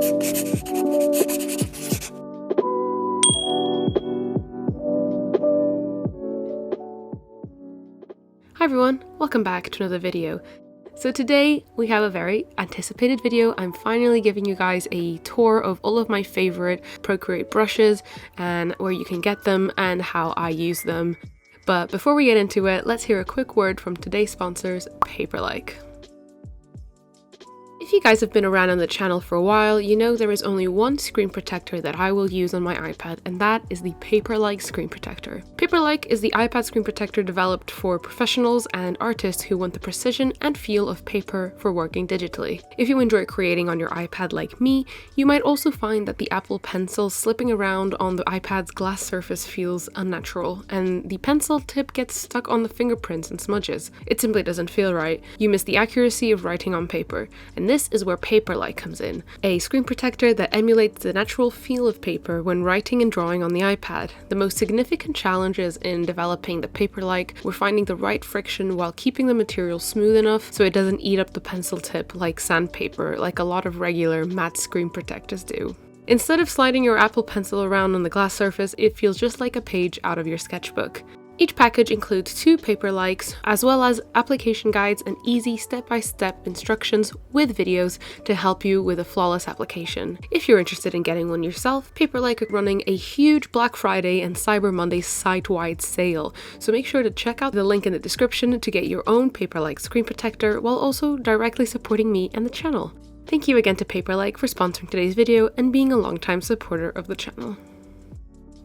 Hi everyone, welcome back to another video. So today we have a very anticipated video. I'm finally giving you guys a tour of all of my favorite Procreate brushes and where you can get them and how I use them. But before we get into it, let's hear a quick word from today's sponsors, Paperlike. If you guys have been around on the channel for a while, you know there is only one screen protector that I will use on my iPad, and that is the Paperlike screen protector. Paperlike is the iPad screen protector developed for professionals and artists who want the precision and feel of paper for working digitally. If you enjoy creating on your iPad like me, you might also find that the Apple Pencil slipping around on the iPad's glass surface feels unnatural, and the pencil tip gets stuck on the fingerprints and smudges. It simply doesn't feel right. You miss the accuracy of writing on paper, and this is where Paperlike comes in, a screen protector that emulates the natural feel of paper when writing and drawing on the iPad. The most significant challenges in developing the Paperlike were finding the right friction while keeping the material smooth enough so it doesn't eat up the pencil tip like sandpaper, like a lot of regular matte screen protectors do. Instead of sliding your Apple Pencil around on the glass surface, it feels just like a page out of your sketchbook. Each package includes 2 Paperlikes, as well as application guides and easy step-by-step instructions with videos to help you with a flawless application. If you're interested in getting one yourself, Paperlike is running a huge Black Friday and Cyber Monday site-wide sale, so make sure to check out the link in the description to get your own Paperlike screen protector while also directly supporting me and the channel. Thank you again to Paperlike for sponsoring today's video and being a longtime supporter of the channel.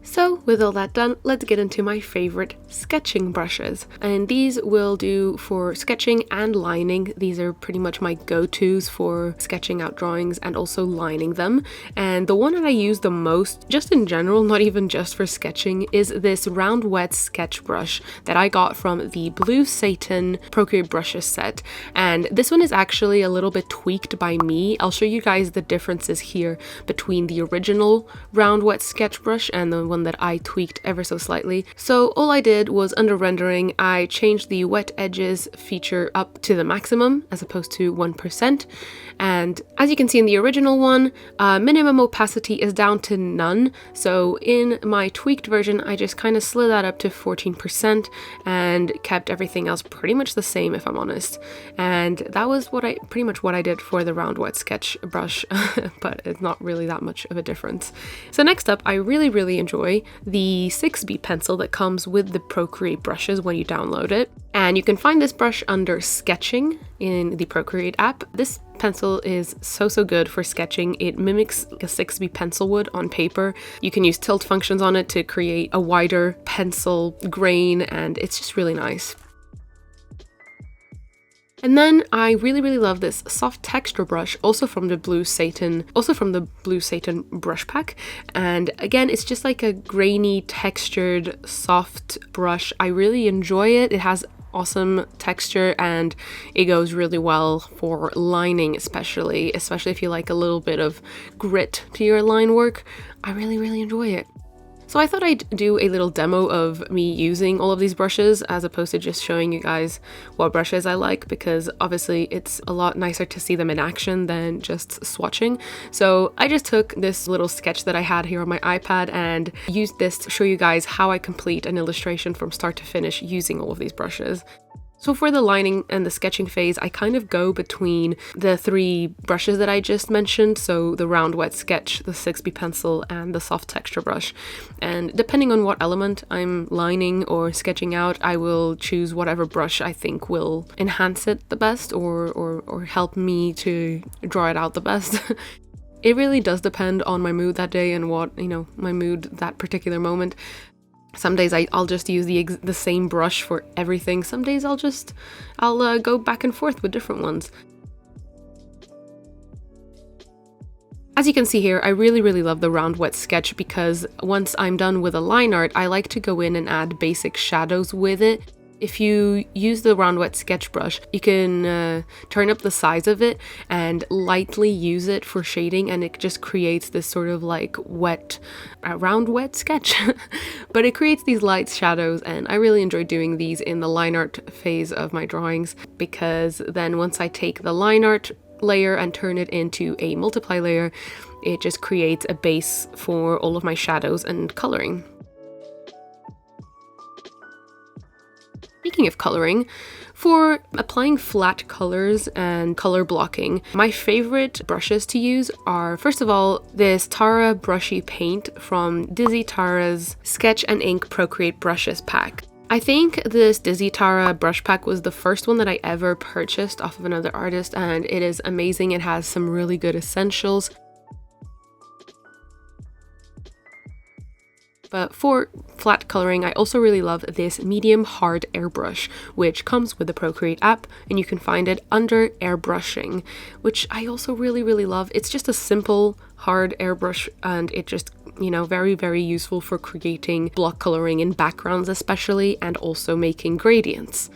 So with all that done, let's get into my favorite sketching brushes. And these will do for sketching and lining. These are pretty much my go-tos for sketching out drawings and also lining them. And the one that I use the most, just in general, not even just for sketching, is this round wet sketch brush that I got from the Bluesssatan Procreate Brushes set. And this one is actually a little bit tweaked by me. I'll show you guys the differences here between the original round wet sketch brush and the one that I tweaked ever so slightly. So all I did was, under rendering, I changed the wet edges feature up to the maximum as opposed to 1%. And as you can see in the original one, minimum opacity is down to none. So in my tweaked version, I just kind of slid that up to 14% and kept everything else pretty much the same, if I'm honest. And that was pretty much what I did for the round wet sketch brush, but it's not really that much of a difference. So next up, I really enjoy the 6B pencil that comes with the Procreate brushes when you download it. And you can find this brush under Sketching in the Procreate app. This pencil is so good for sketching. It mimics a 6B pencil would on paper. You can use tilt functions on it to create a wider pencil grain, and it's just really nice. And then I really love this soft texture brush, also from the Bluesssatan brush pack. And again, it's just like a grainy, textured, soft brush. I really enjoy it. It has awesome texture and it goes really well for lining, especially if you like a little bit of grit to your line work. I really enjoy it. So I thought I'd do a little demo of me using all of these brushes as opposed to just showing you guys what brushes I like, because obviously it's a lot nicer to see them in action than just swatching. So I just took this little sketch that I had here on my iPad and used this to show you guys how I complete an illustration from start to finish using all of these brushes. So for the lining and the sketching phase, I kind of go between the 3 brushes that I just mentioned, so the round wet sketch, the 6B pencil, and the soft texture brush. And depending on what element I'm lining or sketching out, I will choose whatever brush I think will enhance it the best or help me to draw it out the best. It really does depend on my mood that day and what, my mood that particular moment. Some days I'll just use the same brush for everything. Some days I'll go back and forth with different ones. As you can see here, I really love the round wet sketch because once I'm done with a line art, I like to go in and add basic shadows with it. If you use the round wet sketch brush, you can turn up the size of it and lightly use it for shading, and it just creates this sort of like round wet sketch. But it creates these light shadows, and I really enjoy doing these in the line art phase of my drawings, because then once I take the line art layer and turn it into a multiply layer, it just creates a base for all of my shadows and coloring. Speaking of coloring, for applying flat colors and color blocking, my favorite brushes to use are, first of all, this Tara brushy paint from DizzyTara's Sketch and Ink Procreate Brushes pack. I think this DizzyTara brush pack was the first one that I ever purchased off of another artist, and it is amazing. It has some really good essentials. But for flat coloring, I also really love this medium hard airbrush, which comes with the Procreate app, and you can find it under airbrushing, which I also really love. It's just a simple hard airbrush, and it just, you know, very useful for creating block coloring in backgrounds especially, and also making gradients.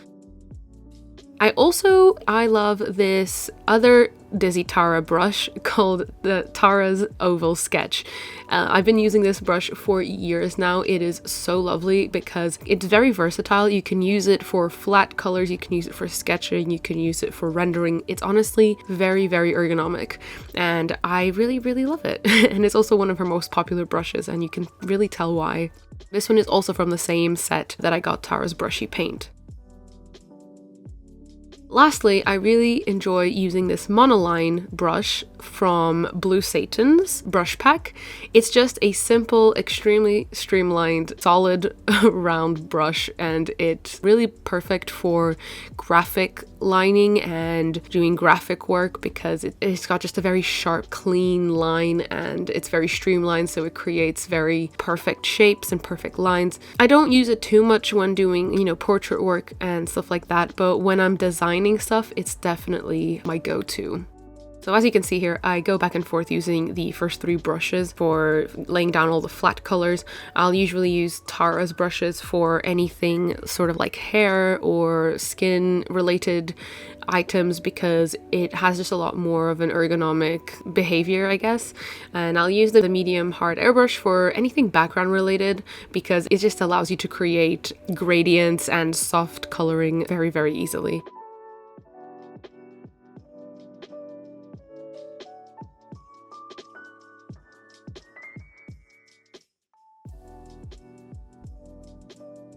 I love this other DizzyTara brush called the Tara's Oval Sketch. I've been using this brush for years now. It is so lovely because it's very versatile. You can use it for flat colors, you can use it for sketching, you can use it for rendering. It's honestly very ergonomic, and I really love it. And it's also one of her most popular brushes, and you can really tell why. This one is also from the same set that I got Tara's brushy paint. Lastly, I really enjoy using this Monoline brush from Bluessatan's brush pack. It's just a simple, extremely streamlined, solid round brush, and it's really perfect for graphic lining and doing graphic work because it's got just a very sharp, clean line, and it's very streamlined, so it creates very perfect shapes and perfect lines. I don't use it too much when doing, you know, portrait work and stuff like that, but when I'm designing stuff, it's definitely my go-to. So as you can see here, I go back and forth using the first three brushes for laying down all the flat colors. I'll usually use Tara's brushes for anything sort of like hair or skin related items because it has just a lot more of an ergonomic behavior, I guess. And I'll use the medium hard airbrush for anything background related because it just allows you to create gradients and soft coloring very easily.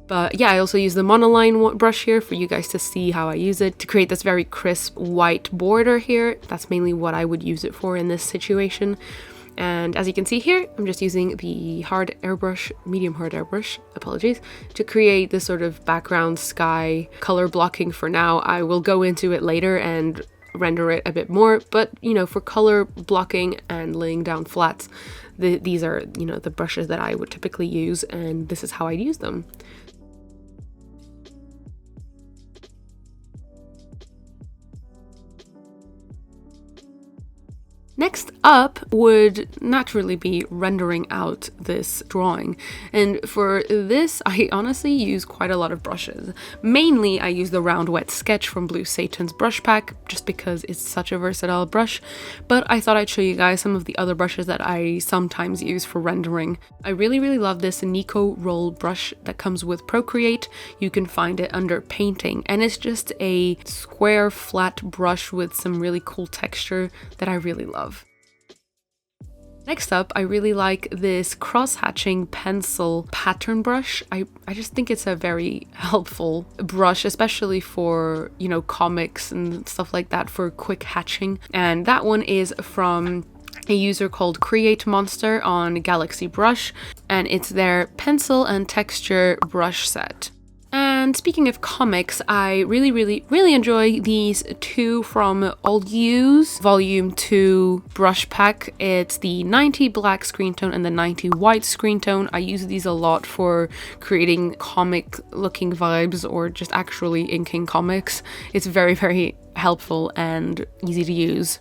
But yeah, I also use the Monoline brush here for you guys to see how I use it to create this very crisp white border here. That's mainly what I would use it for in this situation. And as you can see here, I'm just using the hard airbrush, medium hard airbrush, apologies, to create this sort of background sky color blocking for now. I will go into it later and render it a bit more, but you know, for color blocking and laying down flats, these are, you know, the brushes that I would typically use, and this is how I'd use them. Next up would naturally be rendering out this drawing, and for this I honestly use quite a lot of brushes. Mainly I use the Round Wet Sketch from Bluessatan's brush pack just because it's such a versatile brush, but I thought I'd show you guys some of the other brushes that I sometimes use for rendering. I really love this Nico roll brush that comes with Procreate. You can find it under painting, and it's just a square flat brush with some really cool texture that I really love. Next up, I really like this cross-hatching pencil pattern brush. I just think it's a very helpful brush, especially for, you know, comics and stuff like that, for quick hatching. And that one is from a user called Create Monster on Galaxy Brush, and it's their pencil and texture brush set. And speaking of comics, I really enjoy these two from Olguioo's Volume 2 brush pack. It's the 90 black screen tone and the 90 white screen tone. I use these a lot for creating comic looking vibes or just actually inking comics. It's very helpful and easy to use.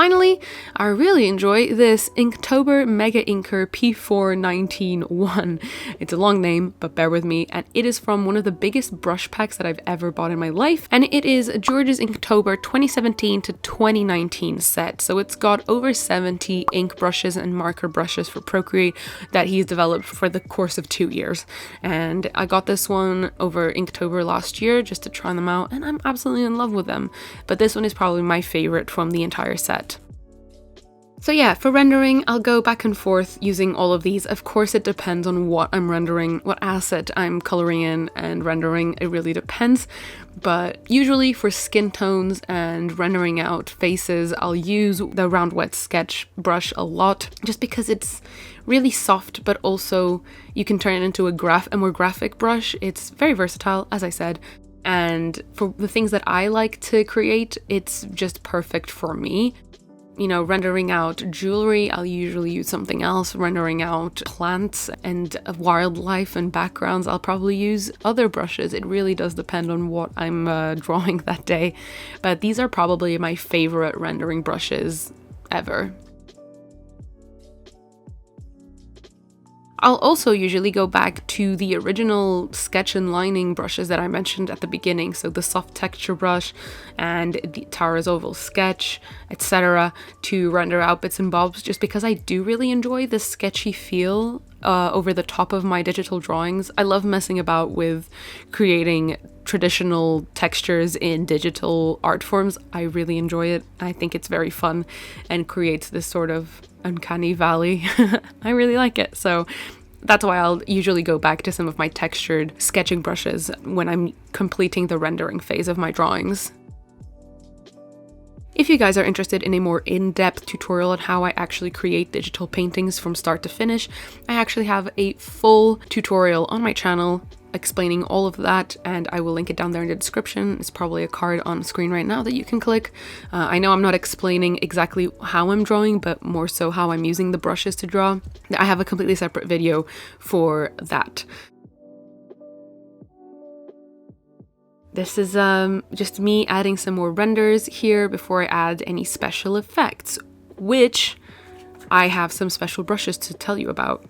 finally, I really enjoy this INKTOBER Mega Inker P419-1. It's a long name, but bear with me, and it is from one of the biggest brush packs that I've ever bought in my life, and it is George's INKTOBER 2017 to 2019 set. So it's got over 70 ink brushes and marker brushes for Procreate that he's developed for the course of 2 years. And I got this one over INKTOBER last year just to try them out, and I'm absolutely in love with them. But this one is probably my favorite from the entire set. So yeah, for rendering, I'll go back and forth using all of these. Of course, it depends on what I'm rendering, what asset I'm coloring in and rendering. It really depends. But usually for skin tones and rendering out faces, I'll use the round wet sketch brush a lot, just because it's really soft, but also you can turn it into a more graphic brush. It's very versatile, as I said. And for the things that I like to create, it's just perfect for me. You know, rendering out jewelry, I'll usually use something else. Rendering out plants and wildlife and backgrounds, I'll probably use other brushes. It really does depend on what I'm drawing that day. But these are probably my favorite rendering brushes ever. I'll also usually go back to the original sketch and lining brushes that I mentioned at the beginning, so the soft texture brush and the Tara's oval sketch, etc., to render out bits and bobs, just because I do really enjoy the sketchy feel over the top of my digital drawings. I love messing about with creating traditional textures in digital art forms. I really enjoy it. I think it's very fun and creates this sort of uncanny valley. I really like it. So that's why I'll usually go back to some of my textured sketching brushes when I'm completing the rendering phase of my drawings. If you guys are interested in a more in-depth tutorial on how I actually create digital paintings from start to finish, I actually have a full tutorial on my channel explaining all of that, and I will link it down there in the description. It's probably a card on screen right now that you can click. I know I'm not explaining exactly how I'm drawing, but more so how I'm using the brushes to draw. I have a completely separate video for that. This is just me adding some more renders here before I add any special effects, which I have some special brushes to tell you about.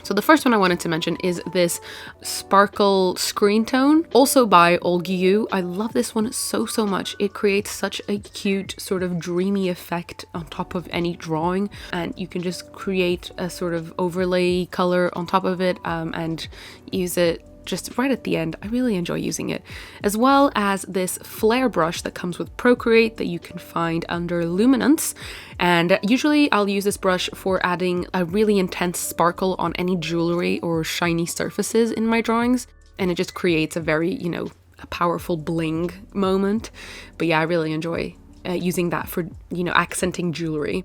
So the first one I wanted to mention is this Sparkle Screentone, also by Olguioo. I love this one so much. It creates such a cute sort of dreamy effect on top of any drawing, and you can just create a sort of overlay color on top of it and use it just right at the end. I really enjoy using it, as well as this Flair brush that comes with Procreate that you can find under Luminance. And usually I'll use this brush for adding a really intense sparkle on any jewelry or shiny surfaces in my drawings, and it just creates a very, you know, a powerful bling moment. But yeah, I really enjoy using that for, you know, accenting jewelry.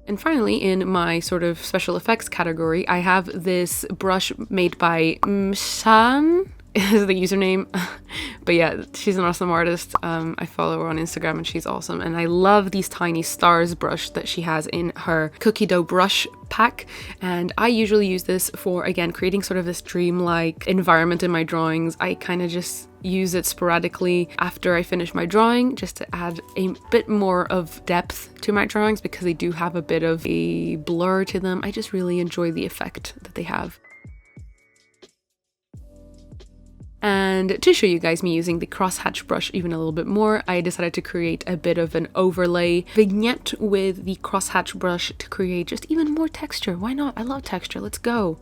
And finally, in my sort of special effects category, I have this brush made by MSSHANH is the username. But yeah, she's an awesome artist. I follow her on Instagram and she's awesome. And I love these tiny stars brush that she has in her cookie dough brush pack. And I usually use this for, again, creating sort of this dreamlike environment in my drawings. I kind of just use it sporadically after I finish my drawing, just to add a bit more of depth to my drawings, because they do have a bit of a blur to them. I just really enjoy the effect that they have. And to show you guys me using the crosshatch brush even a little bit more, I decided to create a bit of an overlay vignette with the crosshatch brush to create just even more texture. Why not? I love texture. Let's go.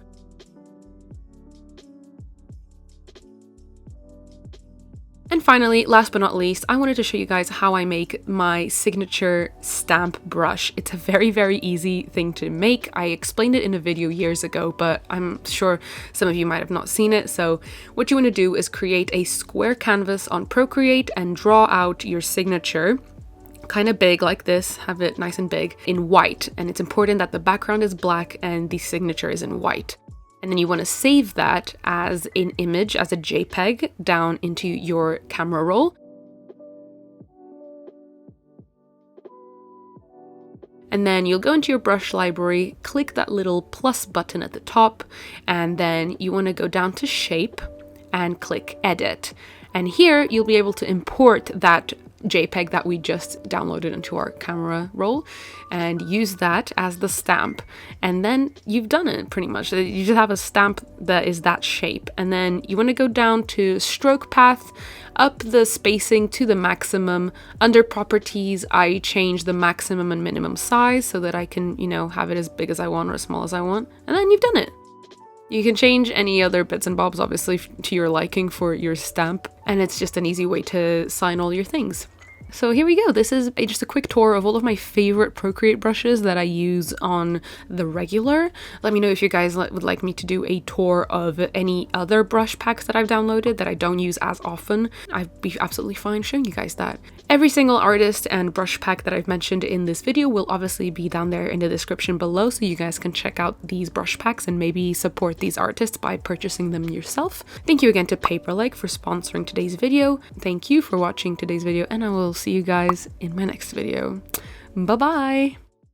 And finally, last but not least, I wanted to show you guys how I make my signature stamp brush. It's a very easy thing to make. I explained it in a video years ago, but I'm sure some of you might have not seen it. So what you want to do is create a square canvas on Procreate and draw out your signature, kind of big like this, have it nice and big, in white. And it's important that the background is black and the signature is in white. And then you want to save that as an image, as a JPEG, down into your camera roll. And then you'll go into your brush library, click that little plus button at the top, and then you want to go down to shape and click edit. And here you'll be able to import that JPEG that we just downloaded into our camera roll and use that as the stamp, and then you've done it pretty much. You just have a stamp that is that shape, and then you want to go down to stroke path, up the spacing to the maximum. Under properties, I change the maximum and minimum size so that I can, you know, have it as big as I want or as small as I want, and then you've done it. You can change any other bits and bobs, obviously, to your liking for your stamp, and it's just an easy way to sign all your things. So here we go. This is just a quick tour of all of my favorite Procreate brushes that I use on the regular. Let me know if you guys would like me to do a tour of any other brush packs that I've downloaded that I don't use as often. I'd be absolutely fine showing you guys that. Every single artist and brush pack that I've mentioned in this video will obviously be down there in the description below, so you guys can check out these brush packs and maybe support these artists by purchasing them yourself. Thank you again to Paperlike for sponsoring today's video. Thank you for watching today's video, and I will see you guys in my next video. Bye bye!